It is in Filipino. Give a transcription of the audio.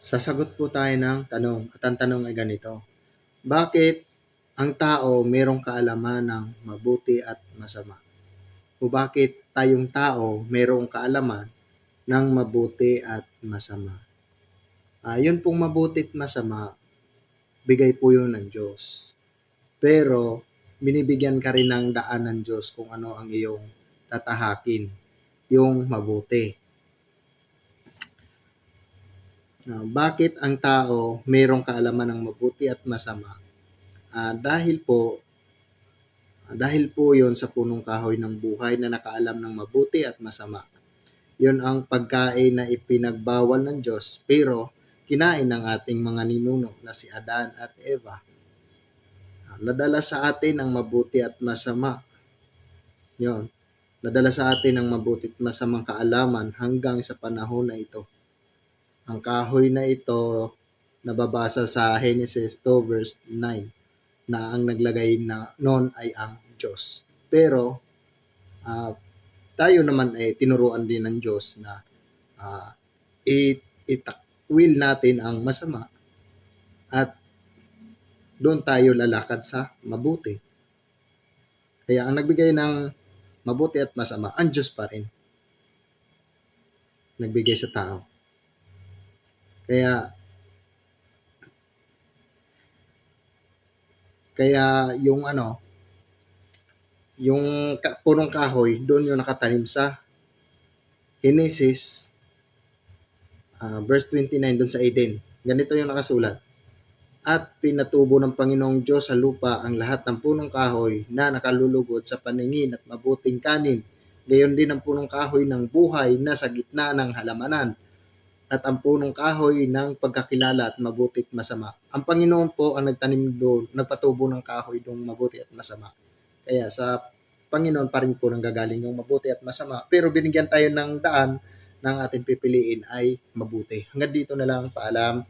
Sasagot po tayo ng tanong at ang tanong ay ganito. Bakit ang tao merong kaalaman ng mabuti at masama? O bakit tayong tao merong kaalaman ng mabuti at masama? Yun pong mabuti at masama, bigay po yun ng Diyos. Pero binibigyan ka rin ng daan ng Diyos kung ano ang iyong tatahakin, yung mabuti. Bakit ang tao mayroong kaalaman ng mabuti at masama? Dahil po yon sa punong kahoy ng buhay na nakaalam ng mabuti at masama. Yon ang pagkain na ipinagbawal ng Diyos pero kinain ng ating mga ninuno na si Adan at Eva. Nadala sa atin ang mabuti at masama. Yon. Nadala sa atin ang mabuti at masamang kaalaman hanggang sa panahon na ito. Ang kahoy na ito nababasa sa Genesis 2 verse 9 na ang naglagay na noon ay ang Diyos. Pero tayo naman ay tinuruan din ng Diyos na itakwil natin ang masama at doon tayo lalakad sa mabuti. Kaya ang nagbigay ng mabuti at masama, ang Diyos pa rin. Nagbigay sa tao. Kaya yung punong kahoy, doon yung nakatanim sa Genesis verse 29 doon sa Eden. Ganito yung nakasulat. At pinatubo ng Panginoong Diyos sa lupa ang lahat ng punong kahoy na nakalulugod sa paningin at mabuting kanin. Gayon din ang punong kahoy ng buhay na sa gitna ng halamanan at ang punong kahoy ng pagkakilala at mabuti at masama. Ang Panginoon po ang nagtanim doon, nagpatubo ng kahoy doon mabuti at masama. Kaya sa Panginoon pa rin po nanggagaling yung mabuti at masama. Pero binigyan tayo ng daan ng ating pipiliin ay mabuti. Hanggang dito na lang. Paalam.